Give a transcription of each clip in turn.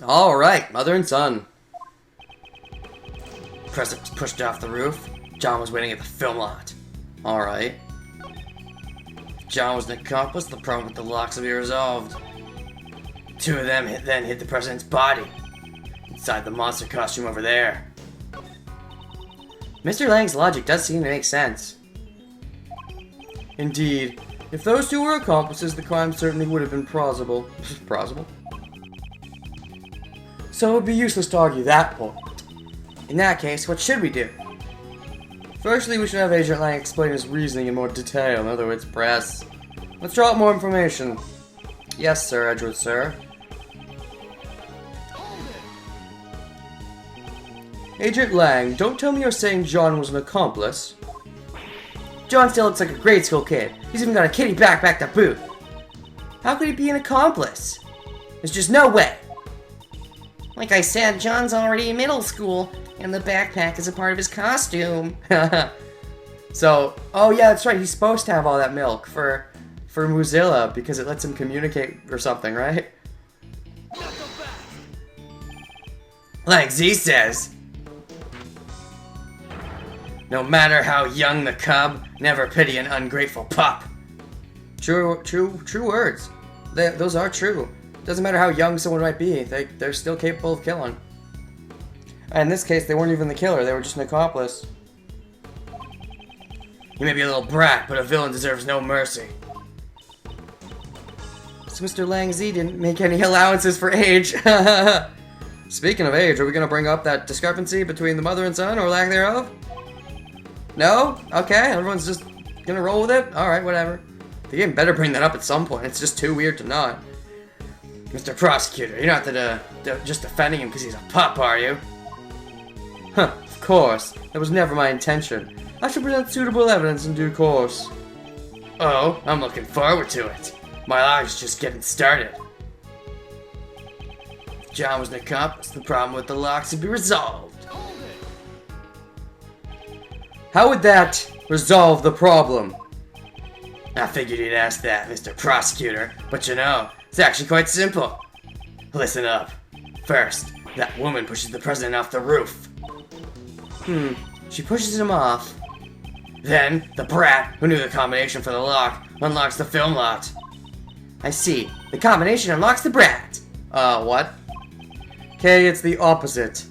Alright, mother and son. President was pushed off the roof. John was waiting at the film lot. Alright. John was an accomplice, the problem with the locks will be resolved. Two of them then hit the president's body. Inside the monster costume over there. Mr. Lang's logic does seem to make sense. Indeed. If those two were accomplices, the crime certainly would have been plausible. Plausible? So it would be useless to argue that point. In that case, what should we do? Firstly, we should have Agent Lang explain his reasoning in more detail. In other words, press. Let's draw up more information. Yes, sir, Edgeworth, sir. Agent Lang, don't tell me you're saying John was an accomplice. John still looks like a grade school kid. He's even got a kitty backpack to boot. How could he be an accomplice? There's just no way. Like I said, John's already in middle school, and the backpack is a part of his costume. So, oh yeah, that's right, he's supposed to have all that milk for Mozilla, because it lets him communicate or something, right? Like Z says, no matter how young the cub, never pity an ungrateful pup. True words. Those are true. Doesn't matter how young someone might be, they're still capable of killing. And in this case, they weren't even the killer, they were just an accomplice. He may be a little brat, but a villain deserves no mercy. So Mr. Lang Z didn't make any allowances for age. Speaking of age, are we going to bring up that discrepancy between the mother and son, or lack thereof? No? Okay, everyone's just going to roll with it? Alright, whatever. The game better bring that up at some point, it's just too weird to not. Mr. Prosecutor, you're not just defending him because he's a pup, are you? Huh, of course. That was never my intention. I should present suitable evidence in due course. Oh, I'm looking forward to it. My life's just getting started. If John was an accomplice, the problem with the locks would be resolved. How would that resolve the problem? I figured you'd ask that, Mr. Prosecutor, but you know, it's actually quite simple. Listen up. First, that woman pushes the president off the roof. She pushes him off. Then, the brat, who knew the combination for the lock, unlocks the film lot. I see. The combination unlocks the brat. What? Okay, it's the opposite.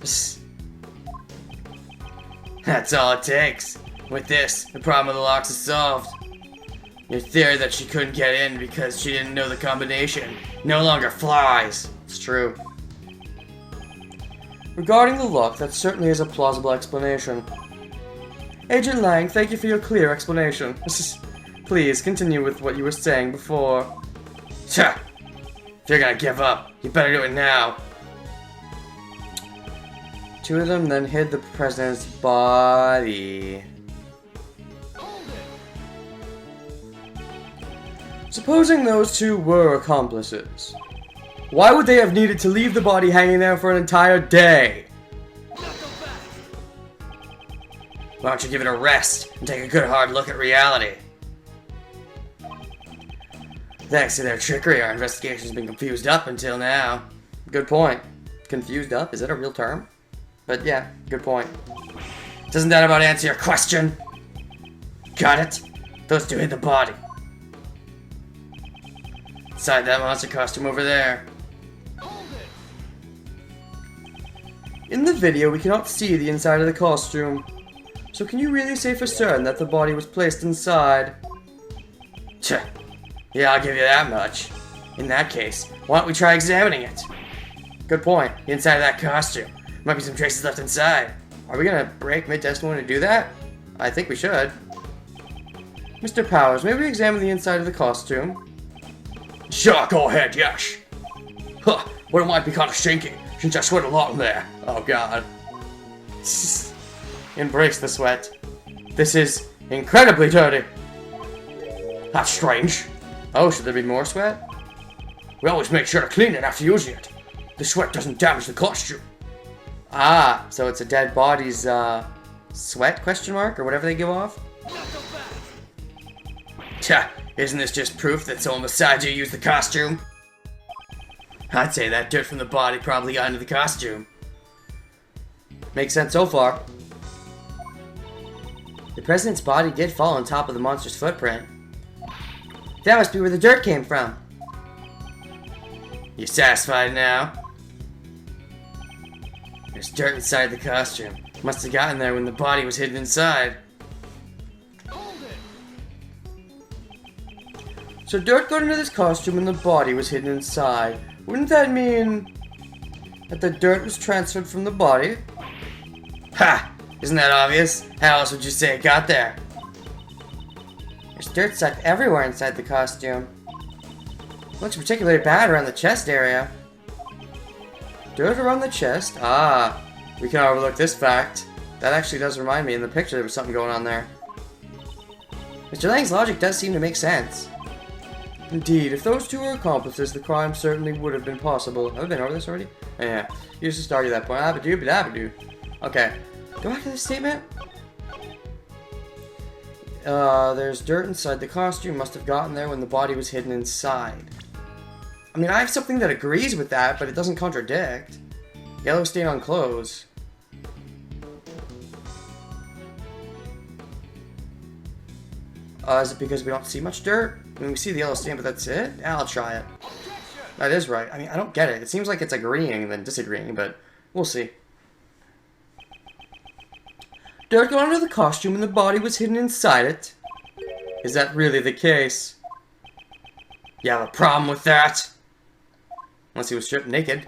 That's all it takes. With this, the problem with the locks is solved. Your theory that she couldn't get in because she didn't know the combination no longer flies. It's true. Regarding the lock, that certainly is a plausible explanation. Agent Lang, thank you for your clear explanation. Please, continue with what you were saying before. Tch! If you're gonna give up, you better do it now. Two of them then hid the president's body. Supposing those two were accomplices, why would they have needed to leave the body hanging there for an entire day? Why don't you give it a rest and take a good hard look at reality? Thanks to their trickery, our investigation's been confused up until now. Good point. Confused up? Is that a real term? But yeah, good point. Doesn't that about answer your question? Got it? Those two hid the body. Inside that monster costume over there. In the video, we cannot see the inside of the costume. So can you really say for certain that the body was placed inside? Tch. Yeah, I'll give you that much. In that case, why don't we try examining it? Good point. The inside of that costume. Might be some traces left inside. Are we gonna break mid-testimony to do that? I think we should. Mr. Powers, may we examine the inside of the costume? Sure, go ahead, yes. Huh, but it might be kind of stinky, since I sweat a lot in there. Oh god. Embrace the sweat. This is incredibly dirty. That's strange. Oh, should there be more sweat? We always make sure to clean it after using it. The sweat doesn't damage the costume. Ah, so it's a dead body's, sweat, question mark, or whatever they give off? Tja, isn't this just proof that someone beside you used the costume? I'd say that dirt from the body probably got into the costume. Makes sense so far. The president's body did fall on top of the monster's footprint. That must be where the dirt came from. You satisfied now? There's dirt inside the costume. Must have gotten there when the body was hidden inside. So dirt got into this costume when the body was hidden inside. Wouldn't that mean that the dirt was transferred from the body? Ha! Isn't that obvious? How else would you say it got there? There's dirt stuck everywhere inside the costume. Looks particularly bad around the chest area. Dirt around the chest? Ah, we can overlook this fact. That actually does remind me in the picture there was something going on there. Mr. Lang's logic does seem to make sense. Indeed, if those two were accomplices, the crime certainly would have been possible. Have I been over this already? Yeah, you just argue that point. Abadoo. Okay, go back to the statement. There's dirt inside the costume. Must have gotten there when the body was hidden inside. I mean, I have something that agrees with that, but it doesn't contradict. Yellow stain on clothes. Is it because we don't see much dirt? I mean, we see the yellow stain, but that's it? Yeah, I'll try it. That is right. I mean, I don't get it. It seems like it's agreeing than disagreeing, but we'll see. Dirt got under the costume and the body was hidden inside it. Is that really the case? You have a problem with that? Unless he was stripped naked.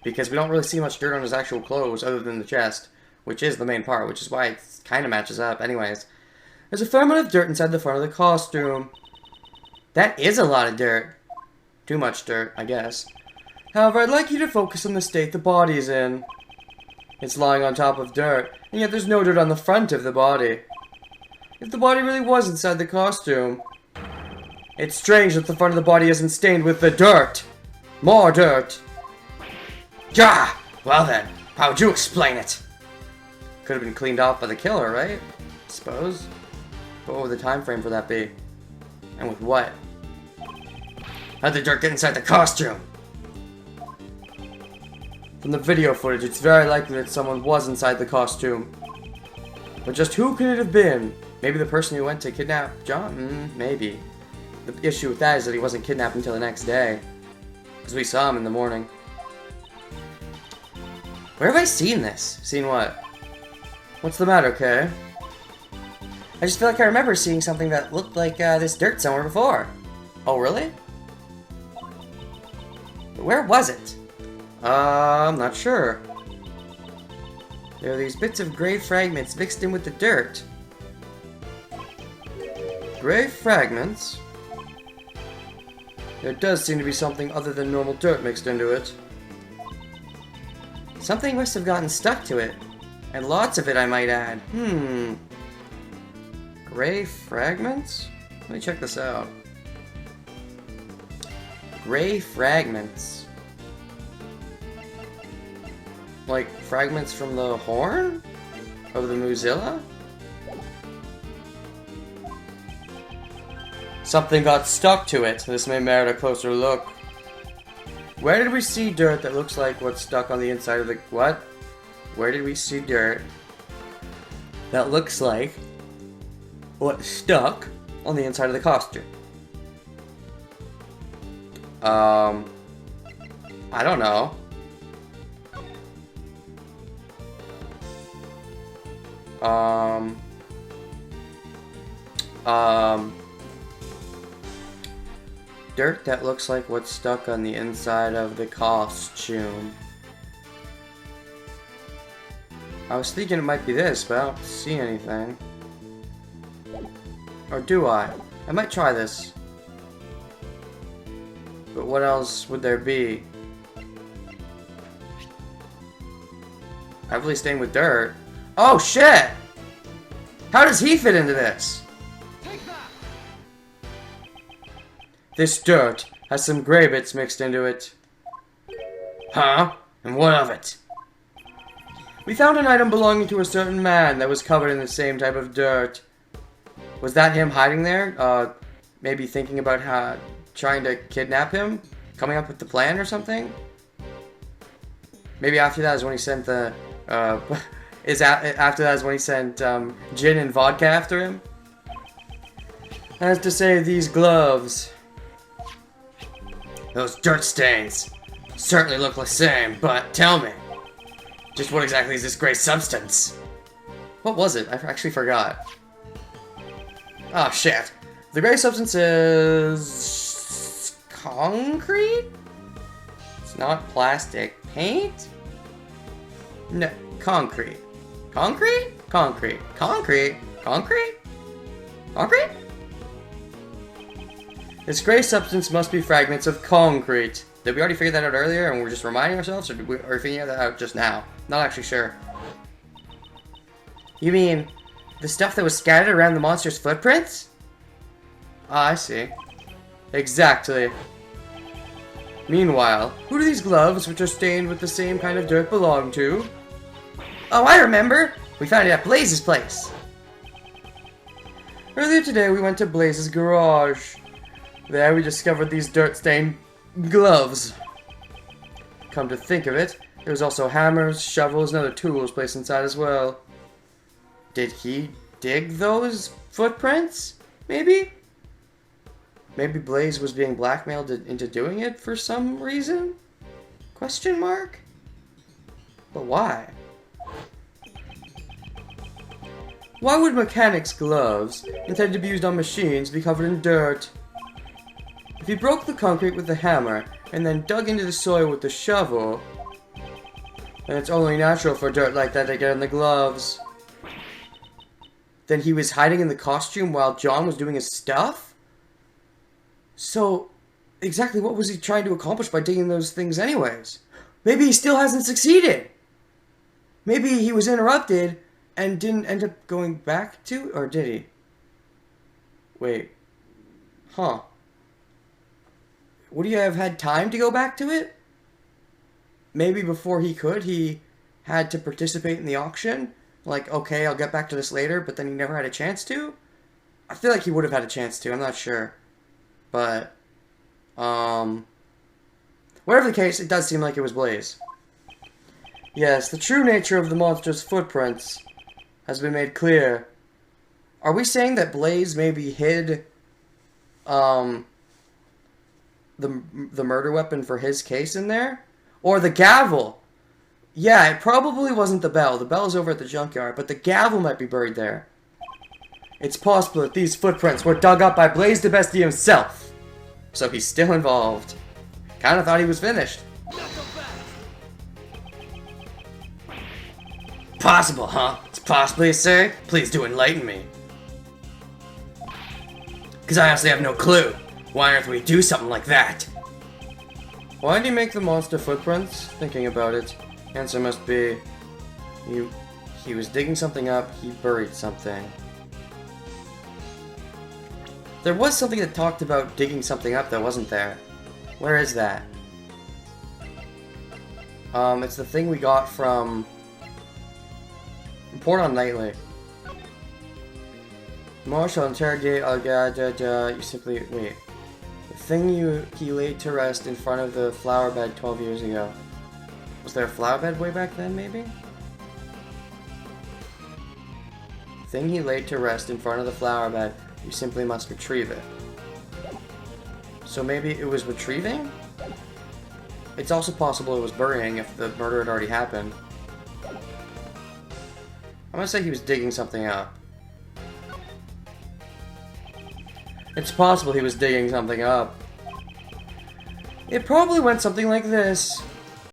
Because we don't really see much dirt on his actual clothes other than the chest. Which is the main part, which is why it kind of matches up. Anyways. There's a fair amount of dirt inside the front of the costume. That is a lot of dirt. Too much dirt, I guess. However, I'd like you to focus on the state the body's in. It's lying on top of dirt, and yet there's no dirt on the front of the body. If the body really was inside the costume, it's strange that the front of the body isn't stained with the dirt. More dirt. Gah! Well then, how would you explain it? Could have been cleaned off by the killer, right? I suppose. But what would the time frame for that be? And with what? How'd the dirt get inside the costume? From the video footage, it's very likely that someone was inside the costume. But just who could it have been? Maybe the person who went to kidnap John? Maybe. The issue with that is that he wasn't kidnapped until the next day. Because we saw him in the morning. Where have I seen this? Seen what? What's the matter, Kay? I just feel like I remember seeing something that looked like this dirt somewhere before. Oh, really? But where was it? I'm not sure. There are these bits of gray fragments mixed in with the dirt. Gray fragments? There does seem to be something other than normal dirt mixed into it. Something must have gotten stuck to it. And lots of it, I might add. Gray fragments? Let me check this out. Gray fragments. Like fragments from the horn? Of the Mozilla? Something got stuck to it. This may merit a closer look. Where did we see dirt that looks like what's stuck on the inside of the... What? Where did we see dirt that looks like what's stuck on the inside of the costume? I don't know. Dirt that looks like what's stuck on the inside of the costume. I was thinking it might be this, but I don't see anything. Or do I? I might try this. But what else would there be? Heavily stained with dirt. Oh shit! How does he fit into this? This dirt has some gray bits mixed into it. Huh? And what of it? We found an item belonging to a certain man that was covered in the same type of dirt. Was that him hiding there? Maybe thinking about trying to kidnap him? coming up with the plan or something? Maybe after that is when he sent the, after that is when he sent, gin and vodka after him? As to say, these gloves. Those dirt stains certainly look the same, but tell me, just what exactly is this gray substance? What was it? I actually forgot. Oh shit. The gray substance is concrete? It's not plastic. Paint? No, concrete. Concrete? Concrete. Concrete? Concrete? Concrete? This gray substance must be fragments of concrete. Did we already figure that out earlier and we're just reminding ourselves, or did we figure that out just now? Not actually sure. You mean the stuff that was scattered around the monster's footprints? Ah, I see. Exactly. Meanwhile, who do these gloves, which are stained with the same kind of dirt, belong to? Oh, I remember! We found it at Blaze's place. Earlier today, we went to Blaze's garage. There, we discovered these dirt-stained gloves. Come to think of it, there was also hammers, shovels, and other tools placed inside as well. Did he dig those footprints? Maybe? Maybe Blaze was being blackmailed into doing it for some reason? Question mark? But why? Why would mechanics' gloves, intended to be used on machines, be covered in dirt? If he broke the concrete with the hammer, and then dug into the soil with the shovel, then it's only natural for dirt like that to get in the gloves. Then he was hiding in the costume while John was doing his stuff? So, exactly what was he trying to accomplish by digging those things anyways? Maybe he still hasn't succeeded! Maybe he was interrupted and didn't end up going back to, or did he? Wait. Huh. Would he have had time to go back to it? Maybe before he could, he had to participate in the auction? Like, okay, I'll get back to this later, but then he never had a chance to? I feel like he would have had a chance to, I'm not sure. But, whatever the case, it does seem like it was Blaze. Yes, the true nature of the monster's footprints has been made clear. Are we saying that Blaze maybe hid, the murder weapon for his case in there? Or the gavel? Yeah, it probably wasn't the bell. The bell's over at the junkyard, but the gavel might be buried there. It's possible that these footprints were dug up by Blaze DeBestie himself. So he's still involved. Kinda thought he was finished. Possible, huh? It's possibly, sir? Please do enlighten me. Because I honestly have no clue. Why on earth would he do something like that? Why did he make the monster footprints? Thinking about it, answer must be... He was digging something up, he buried something. There was something that talked about digging something up that wasn't there. Where is that? It's the thing we got from... Report on Nightly. Marshal interrogate, you simply... Wait. The thing he laid to rest in front of the flower bed 12 years ago. Was there a flower bed way back then, maybe? Thing he laid to rest in front of the flower bed. You simply must retrieve it. So maybe it was retrieving? It's also possible it was burying if the murder had already happened. I'm gonna say he was digging something up. It's possible he was digging something up. It probably went something like this.